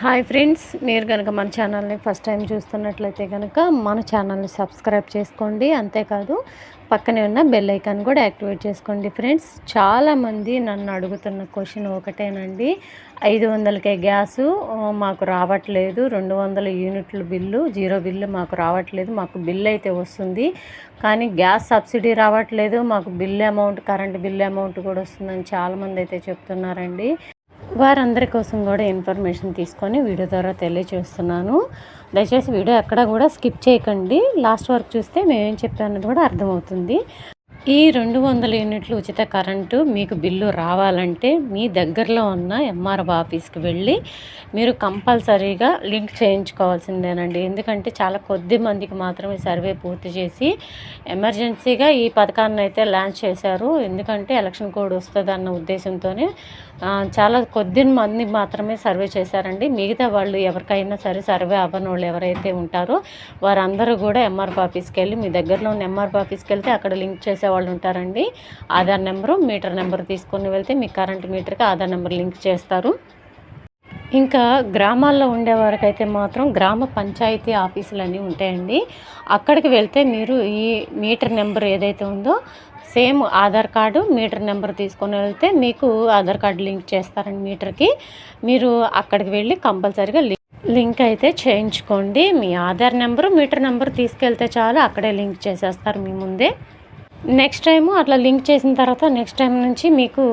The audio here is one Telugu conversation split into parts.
హాయ్ ఫ్రెండ్స్, మీరు కనుక మన ఛానల్ని ఫస్ట్ టైం చూస్తున్నట్లయితే కనుక మన ఛానల్ని సబ్స్క్రైబ్ చేసుకోండి. అంతేకాదు పక్కనే ఉన్న బెల్ ఐకాన్ కూడా యాక్టివేట్ చేసుకోండి. ఫ్రెండ్స్, చాలామంది నన్ను అడుగుతున్న క్వశ్చన్ ఒకటేనండి. 500కే గ్యాసు మాకు రావట్లేదు, 200 యూనిట్ల బిల్లు, జీరో బిల్లు మాకు రావట్లేదు. మాకు బిల్లు అయితే వస్తుంది కానీ గ్యాస్ సబ్సిడీ రావట్లేదు. మాకు bill amount, current bill amount కూడా వస్తుందని చాలామంది అయితే చెప్తున్నారండి. వారందరి కోసం కూడా ఇన్ఫర్మేషన్ తీసుకొని వీడియో ద్వారా తెలియజేస్తున్నాను. దయచేసి వీడియో ఎక్కడ కూడా స్కిప్ చేయకండి, లాస్ట్ వరకు చూస్తే మేమేం చెప్పామన్నది కూడా అర్థమవుతుంది. ఈ 200 యూనిట్లు ఉచిత కరెంటు మీకు బిల్లు రావాలంటే మీ దగ్గరలో ఉన్న ఎంఆర్ఓ ఆఫీస్కి వెళ్ళి మీరు కంపల్సరీగా లింక్ చేయించుకోవాల్సిందేనండి. ఎందుకంటే చాలా కొద్ది మందికి మాత్రమే సర్వే పూర్తి చేసి ఎమర్జెన్సీగా ఈ పథకాన్ని అయితే లాంచ్ చేశారు. ఎందుకంటే ఎలక్షన్ కోడ్ వస్తుంది అన్న ఉద్దేశంతోనే చాలా కొద్ది మంది మాత్రమే సర్వే చేశారండి. మిగతా వాళ్ళు ఎవరికైనా సరే సర్వే అవ్వని వాళ్ళు ఎవరైతే ఉంటారో వారందరూ కూడా ఎంఆర్ఓ ఆఫీస్కి వెళ్ళి, మీ దగ్గరలో ఉన్న ఎంఆర్ఓ ఆఫీస్కి వెళ్తే అక్కడ లింక్ చేసే వాళ్ళు ఉంటారండి. ఆధార్ నెంబరు, మీటర్ నెంబర్ తీసుకొని వెళ్తే మీ కరెంట్ మీటర్కి ఆధార్ నెంబర్ లింక్ చేస్తారు. ఇంకా గ్రామాల్లో ఉండేవారికైతే మాత్రం గ్రామ పంచాయతీ ఆఫీసులు అన్నీ ఉంటాయండి. అక్కడికి వెళ్తే మీరు ఈ మీటర్ నెంబర్ ఏదైతే ఉందో same Aadhaar card, metre number తీసుకొని వెళ్తే మీకు ఆధార్ కార్డు లింక్ చేస్తారండి మీటర్కి. మీరు అక్కడికి వెళ్ళి కంపల్సరీగా లింక్ అయితే చేయించుకోండి. మీ ఆధార్ నెంబరు, మీటర్ నెంబర్ తీసుకెళ్తే చాలు, అక్కడే లింక్ చేసేస్తారు మీ ముందే. నెక్స్ట్ టైము అట్లా లింక్ చేసిన తర్వాత నెక్స్ట్ టైం నుంచి మీకు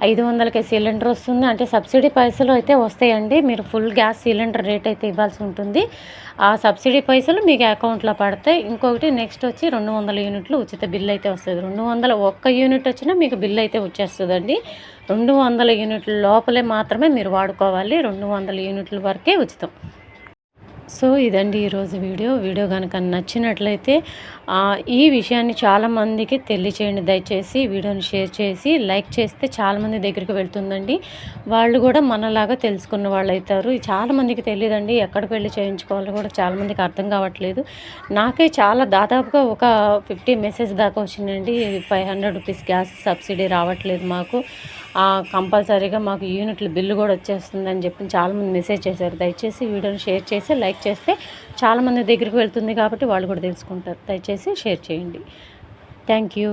500కే సిలిండర్ వస్తుంది. అంటే సబ్సిడీ పైసలు అయితే వస్తాయండి. మీరు ఫుల్ గ్యాస్ సిలిండర్ రేట్ అయితే ఇవ్వాల్సి ఉంటుంది. ఆ సబ్సిడీ పైసలు మీకు అకౌంట్లో పడతాయి. ఇంకొకటి నెక్స్ట్ వచ్చి 200 యూనిట్లు ఉచిత బిల్లు అయితే వస్తుంది. 200 ఒక్క యూనిట్ వచ్చినా మీకు బిల్లు అయితే వచ్చేస్తుందండి. 200 యూనిట్ల లోపలే మాత్రమే మీరు వాడుకోవాలి. 200 యూనిట్ల వరకే ఉచితం. సో ఇదండి ఈరోజు వీడియో కనుక నచ్చినట్లయితే ఈ విషయాన్ని చాలామందికి తెలియచేయండి. దయచేసి వీడియోని షేర్ చేసి లైక్ చేస్తే చాలామంది దగ్గరికి వెళ్తుందండి. వాళ్ళు కూడా మనలాగా తెలుసుకున్న వాళ్ళు అవుతారు. చాలామందికి తెలియదండి, ఎక్కడికి వెళ్ళి చేయించుకోవాలో కూడా చాలామందికి అర్థం కావట్లేదు. నాకే చాలా దాదాపుగా ఒక 50 మెసేజ్ దాకా వచ్చిందండి. 500 రూపీస్ గ్యాస్ సబ్సిడీ రావట్లేదు మాకు, కంపల్సరీగా మాకు యూనిట్ల బిల్లు కూడా వచ్చేస్తుందని చెప్పి చాలామంది మెసేజ్ చేశారు. దయచేసి వీడియోని షేర్ చేసి లైక్ చేస్తే చాలామంది దగ్గరికి వెళ్తుంది కాబట్టి వాళ్ళు కూడా తెలుసుకుంటారు. దయచేసి షేర్ చేయండి. Thank you.